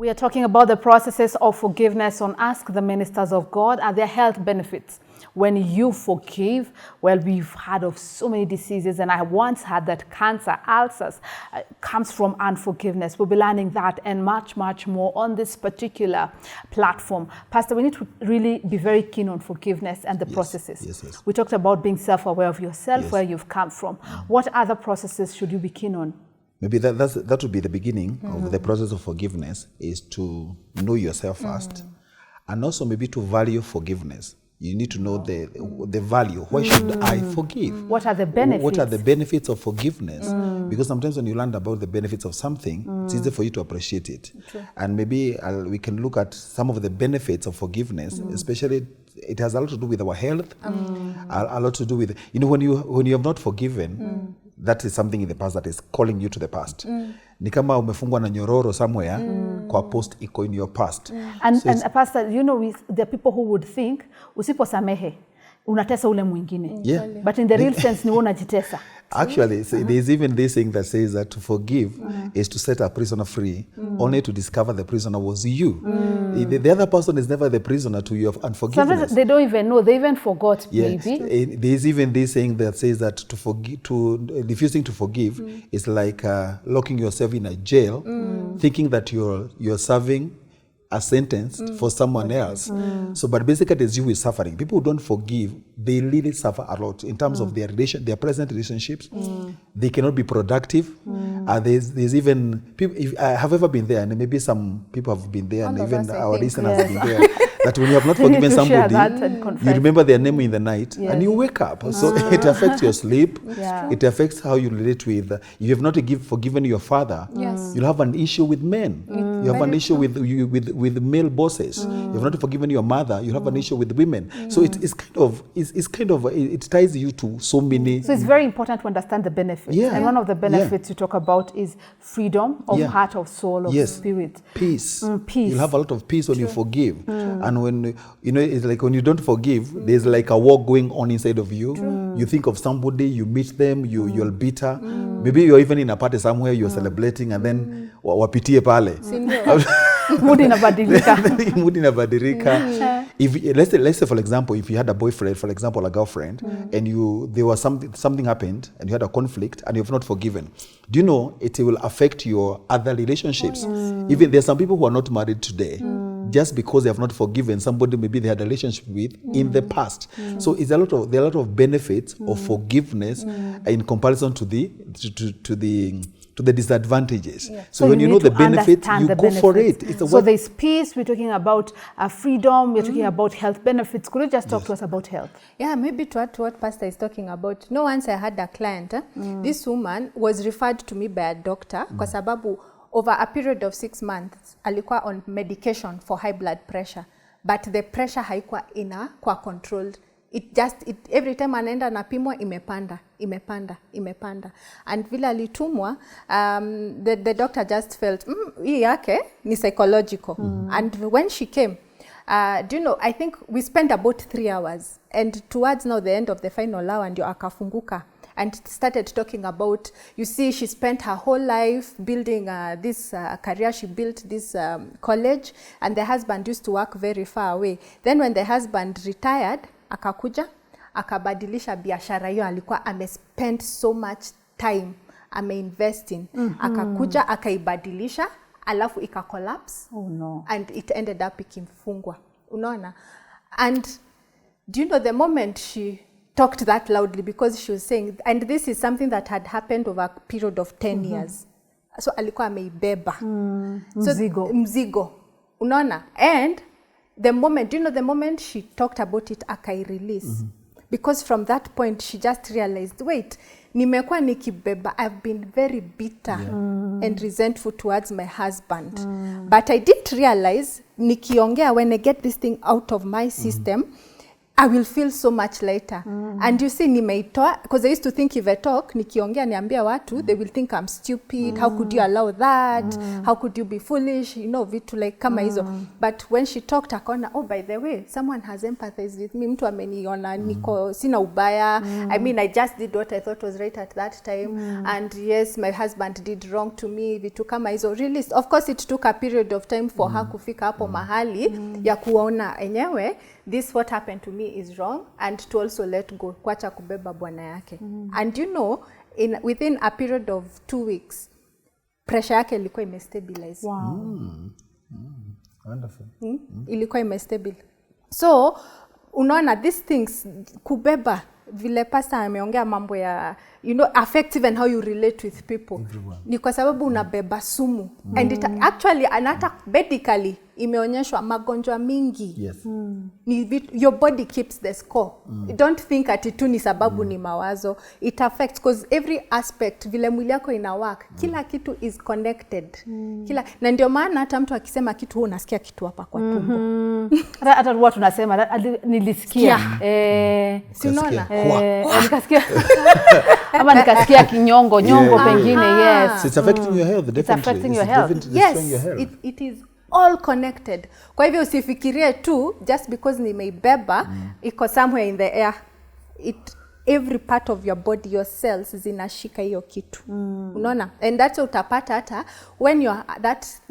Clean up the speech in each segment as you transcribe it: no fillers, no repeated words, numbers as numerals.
We are talking about the processes of forgiveness on Ask the Ministers of God and their health benefits. When you forgive, well, we've heard of so many diseases, and I once heard that cancer, ulcers, comes from unforgiveness. We'll be learning that and much, much more on this particular platform. Pastor, we need to really be very keen on forgiveness and the processes. Yes. We talked about being self-aware of yourself, where you've come from. What other processes should you be keen on? Maybe that would be the beginning of the process of forgiveness, is to know yourself first, and also maybe to value forgiveness. You need to know the value. Why should I forgive? What are the benefits? What are the benefits of forgiveness? Because sometimes when you learn about the benefits of something, it's easy for you to appreciate it. True. And maybe we can look at some of the benefits of forgiveness, especially it has a lot to do with our health, a lot to do with, when you have not forgiven, that is something in the past that is calling you to the past. Ni kama umefungwa na nyororo somewhere, kwa post iko in your past. And Pastor, there are people who would think, usiposamehe, unatesa ule mwingine. Yeah. But in the real sense, ni unajitesa. Actually, there's even this thing that says that to forgive is to set a prisoner free, only to discover the prisoner was you. The other person is never the prisoner to your unforgiveness. Sometimes they don't even know, they even forgot, maybe. There's even this thing that says that refusing to forgive is like locking yourself in a jail, thinking that you're serving a sentence for someone else. So, but basically it's you who is suffering. People who don't forgive, they really suffer a lot in terms of their present relationships. They cannot be productive. There's even people, if I have ever been there, and maybe some people have been there, and even our listeners have been there, that when you have not forgiven somebody, you remember their name in the night, and you wake up. So it affects your sleep. It affects how you relate with. If you have not forgiven your father, you'll have an issue with men. You have an issue with male bosses. You have not forgiven your mother, you have an issue with women. So it ties you to so many. So it's very important to understand the benefits. And one of the benefits you talk about is freedom of heart, of soul, of spirit. Peace. Peace. You'll have a lot of peace when you forgive. And when it's like when you don't forgive, there's like a war going on inside of you. You think of somebody, you meet them, you're bitter. Maybe you're even in a party somewhere, you're celebrating, and then wapitie pale. Mood inabadilika. Mood inabadilika. Let's say, for example, if you had a boyfriend, for example, a girlfriend, and there was something happened, and you had a conflict, and you have not forgiven. Do you know it will affect your other relationships? Even there's some people who are not married today, just because they have not forgiven somebody maybe they had a relationship with in the past. So there are a lot of benefits of forgiveness in comparison to the disadvantages. So when you know the benefit, you go for it. So there's peace, we're talking about freedom, we're talking about health benefits. Could you just talk to us about health? Yeah, maybe to add to what Pastor is talking about. Once I had a client, this woman was referred to me by a doctor kwa sababu over a period of 6 months, alikuwa on medication for high blood pressure, but the pressure haikuwa kwa controlled. Every time anaenda napimwa imepanda. And vile alitumwa, the doctor just felt, hii yake ni psychological. And when she came, I think we spent about 3 hours. And towards now the end of the final hour, ndio akafunguka and started talking about, you see, she spent her whole life building this career. She built this college, and the husband used to work very far away. Then when the husband retired, akakuja, akabadilisha biashara hiyo alikuwa spent so much time invest in. Akakuja, akaibadilisha, alafu collapse. Oh no. And it ended up ikifungwa. Unaona? And do you know the moment she talked that loudly, because she was saying, and this is something that had happened over a period of 10 years. So alikuwa ameibeba. Mzigo. Unaona? And the moment she talked about it, akai-release. Because from that point, she just realized, wait, nimekuwa nikibeba, I've been very bitter and resentful towards my husband. But I didn't realize, nikiongea, when I get this thing out of my system, I will feel so much lighter. And you see, nimeitoa, because I used to think if I talk, nikiongea niambia watu, they will think I'm stupid. How could you allow that? How could you be foolish? You know, vitu like kama hizo. But when she talked, akaona, oh, by the way, someone has empathized with me. Mtu ameniona, niko, sina ubaya. I mean, I just did what I thought was right at that time. And yes, my husband did wrong to me. Vitu kama hizo. Really, of course, it took a period of time for her kufika hapo mahali ya kuona enyewe, this what happened to me is wrong, and to also let go, kuacha kubeba bwana yake. And you know, within a period of 2 weeks, pressure yake ilikuwa imestabilize. Wow. Wonderful. Ilikuwa imestabilize. So, unaona, these things, kubeba, vile pastor ameongea mambo ya, you know, affect even how you relate with people. Ni kwa sababu unabeba sumu. And it actually, anata medically, imeonyeshwa magonjwa mingi. Yes. Your body keeps the score. Don't think ati tu ni sababu ni mawazo. It affects, because every aspect, vile mwili yako ina work, kila kitu is connected. Na ndio maana hata mtu akisema kitu, unasikia kitu hapa kwa tumbo. Hata watu tunasema nilisikia. Si unaona? Nikasikia. Ama nikasikia kinyongo pengine, yes. So it's affecting your health, definitely. It's affecting your health. Yes, it is all connected. Kwa hivyo usifikirie tu just because nimeibeba iko somewhere in the air. Every part of your body, your cells zinashika hiyo kitu. Unaona? And that's utapata hata when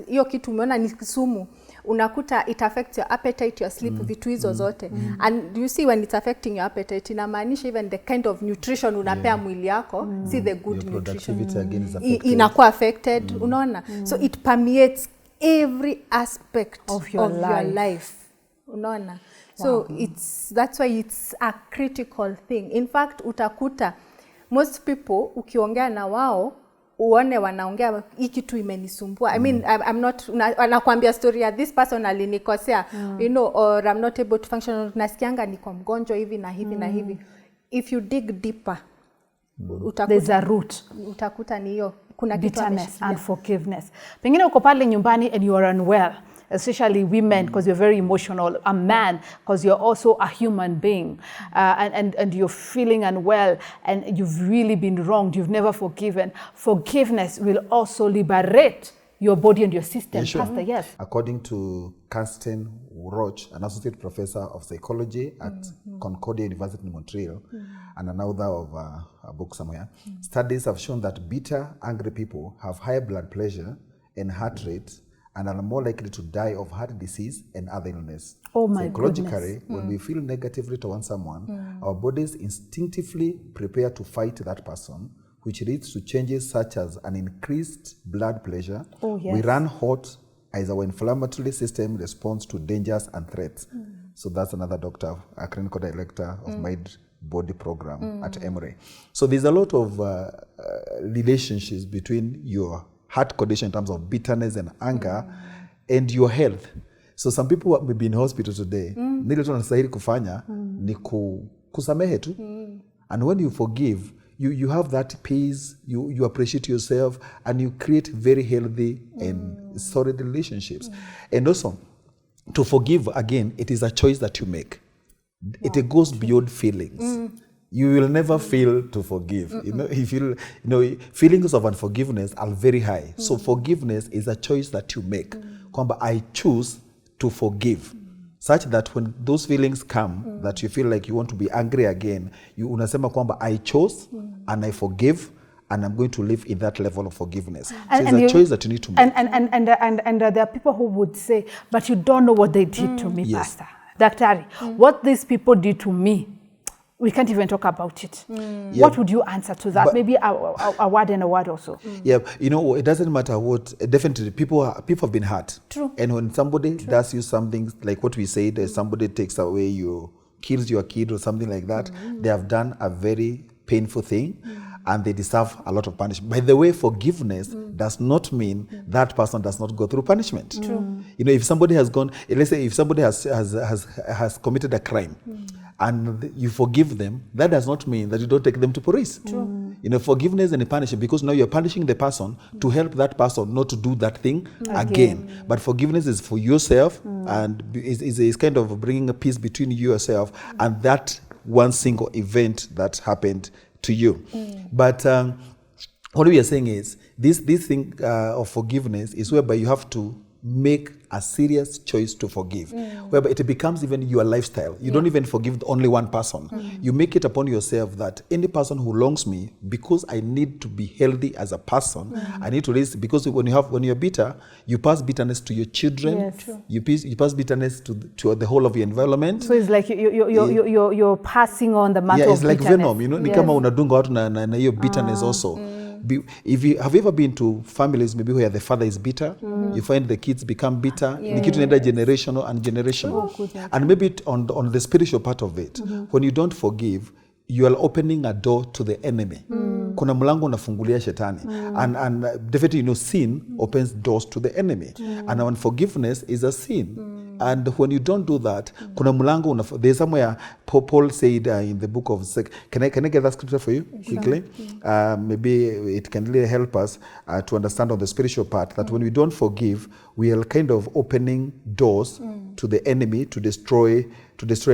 hiyo kitu umeona ni sumu, unakuta it affects your appetite, your sleep, vitu hizo zote. And you see when it's affecting your appetite, inamaanisha even the kind of nutrition unapea mwili yako, see the good your nutrition. productivity again is affected. Inakuwa affected, unaona? So it permeates every aspect of your life. Unaona? So that's why it's a critical thing. In fact, utakuta most people ukiongea na wao uone wanaongea hii kitu imenisumbua. I mean, I'm not, anakuambia story ya this person alinikosea, you know, or I'm not able to function, nasikianga niko mgonjwa hivi na hivi na hivi. If you dig deeper, there's a root. Utakuta ni hiyo. Kuna bitterness and forgiveness. Pengine uko pale nyumbani and you are unwell, especially women, because you're very emotional, a man because you're also a human being, and you're feeling unwell and you've really been wronged, you've never forgiven. Forgiveness will also liberate your body and your system. Sure. Pastor, yes. According to Karsten Roach, an associate professor of psychology at Concordia University in Montreal, and an author of a book somewhere, studies have shown that bitter, angry people have higher blood pressure and heart rate and are more likely to die of heart disease and other illness. Oh my Psychologically, goodness. when we feel negatively towards someone, our bodies instinctively prepare to fight that person, which leads to changes such as an increased blood pressure. Oh, yes. We run hot as our inflammatory system responds to dangers and threats. So that's another doctor, a clinical director of Mind Body Program at Emory. So there's a lot of relationships between your heart condition in terms of bitterness and anger and your health. So some people may be in hospital today. Nile tu nasahili kufanya ni kusamehe tu. And when you forgive, you have that peace, you appreciate yourself, and you create very healthy and solid relationships. And also, to forgive, again, it is a choice that you make. It goes beyond feelings. You will never feel to forgive. You know, feelings of unforgiveness are very high. So forgiveness is a choice that you make. Kwamba I choose to forgive. Such that when those feelings come, that you feel like you want to be angry again, you unasema kwamba I chose and I forgive, and I'm going to live in that level of forgiveness. So it's a choice that you need to make. And there are people who would say, but you don't know what they did to me, Yes. Pastor. Daktari, what these people did to me, we can't even talk about it. What would you answer to that? Maybe a word and a word also. Yeah, you know, it doesn't matter what, definitely people have been hurt. True. And when somebody does you something, like what we said, somebody takes away kills your kid or something like that, they have done a very painful thing and they deserve a lot of punishment. By the way, forgiveness does not mean that person does not go through punishment. True. You know, if somebody has gone, let's say if somebody has committed a crime, and you forgive them, that does not mean that you don't take them to police. True. You know, forgiveness and punishment, because now you're punishing the person to help that person not to do that thing again. But forgiveness is for yourself and is kind of bringing a peace between you yourself and that one single event that happened to you. But what we are saying is this thing of forgiveness is whereby you have to make a serious choice to forgive, whereby it becomes even your lifestyle. You don't even forgive only one person. You make it upon yourself that any person who wrongs me, because I need to be healthy as a person, I need to raise, because when you're bitter, you pass bitterness to your children. Yes. You pass bitterness to the whole of your environment. So it's like you're passing on the mantle it's of like bitterness. venom, you know, ni kama unadunga watu na hiyo bitterness also. Have you ever been to families maybe where the father is bitter? You find the kids become bitter. Ni kitu inaenda generational and generational. And maybe on the spiritual part of it, when you don't forgive, you are opening a door to the enemy. Kuna mlango unafungulia shetani. And definitely, you know, sin opens doors to the enemy. And unforgiveness is a sin. And when you don't do that, kuna mlango there's somewhere Paul said in the book of can I get that scripture for you quickly? Maybe it can really help us to understand on the spiritual part that when we don't forgive, we are kind of opening doors to the enemy to destroy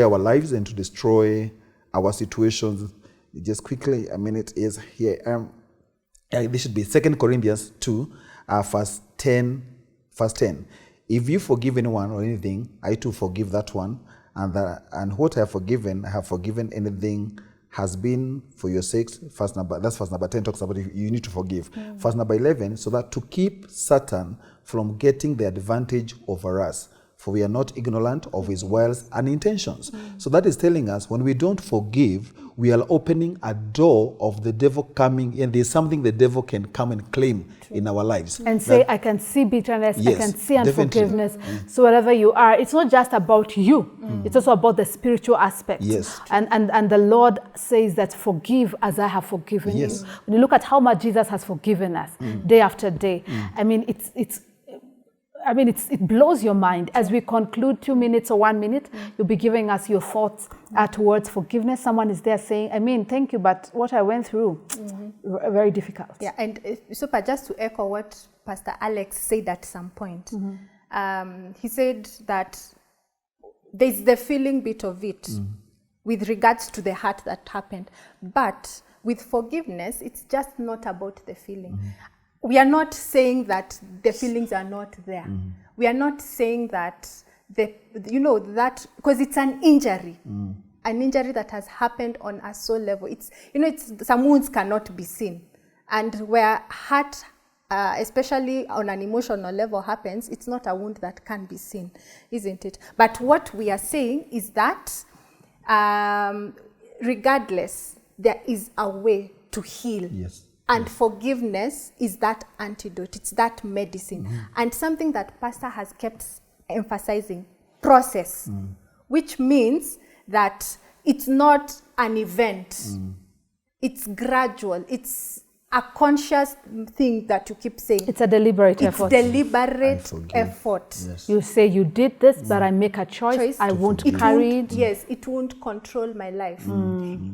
our lives and to destroy our situations. Just quickly, a minute is here. This should be 2 Corinthians 2, verse 10. If you forgive anyone or anything, I too forgive that one. And what I have forgiven anything has been for your sakes. Verse number 10 talks about you need to forgive. Verse number 11, so that to keep Satan from getting the advantage over us, for we are not ignorant of his wiles and intentions. So that is telling us when we don't forgive, we are opening a door of the devil coming, and there's something the devil can come and claim in our lives. And say, I can see bitterness, Yes, I can see definitely. unforgiveness. So wherever you are, it's not just about you. It's also about the spiritual aspect. Yes. And the Lord says that forgive as I have forgiven Yes. you. When you look at how much Jesus has forgiven us day after day, I mean, it blows your mind. As we conclude 2 minutes or 1 minute, you'll be giving us your thoughts towards forgiveness. Someone is there saying, I mean, thank you, but what I went through, very difficult. Yeah, and super, just to echo what Pastor Alex said at some point, he said that there's the feeling bit of it with regards to the hurt that happened. But with forgiveness, it's just not about the feeling. We are not saying that the feelings are not there. We are not saying that, that, because it's an injury. An injury that has happened on a soul level. Some wounds cannot be seen. And where hurt, especially on an emotional level, happens, it's not a wound that can be seen, isn't it? But what we are saying is that, regardless, there is a way to heal. Yes. And forgiveness is that antidote. It's that medicine. And something that Pastor has kept emphasizing, process, which means that it's not an event. It's gradual. It's a conscious thing that you keep saying. It's a deliberate effort. It's deliberate effort. Yes. You say you did this, but I make a choice. I won't carry it. Yes, it won't control my life.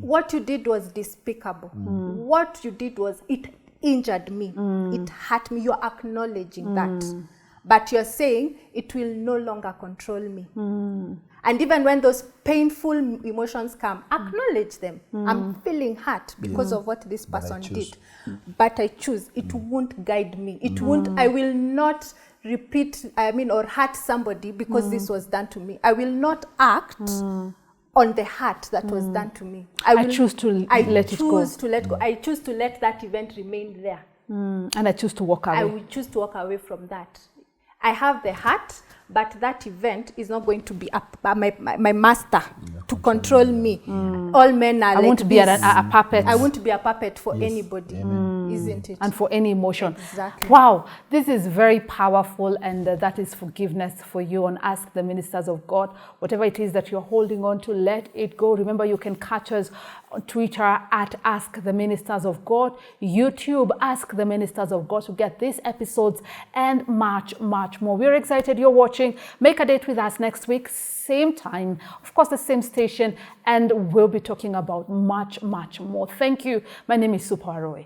What you did was despicable. What you did was, it injured me. It hurt me. You're acknowledging that. But you're saying it will no longer control me. And even when those painful emotions come, acknowledge them. I'm feeling hurt because of what this person did. But I choose. It won't guide me. It won't, I will not repeat, or hurt somebody because this was done to me. I will not act on the hurt that was done to me. I choose to let it go. I choose to let that event remain there. And I choose to walk away. I will choose to walk away from that. I have the hurt, but that event is not going to be my master to control me. All men are I like won't be this. a puppet. I won't be a puppet for anybody. isn't it? And for any emotion. Exactly. Wow, this is very powerful, and that is forgiveness for you on Ask the Ministers of God. Whatever it is that you're holding on to, let it go. Remember, you can catch us on Twitter at Ask the Ministers of God, YouTube Ask the Ministers of God to get these episodes and much, much more. We're excited you're watching. Make a date with us next week, same time, of course, the same station, and we'll be talking about much, much more. Thank you. My name is Supa Aroe.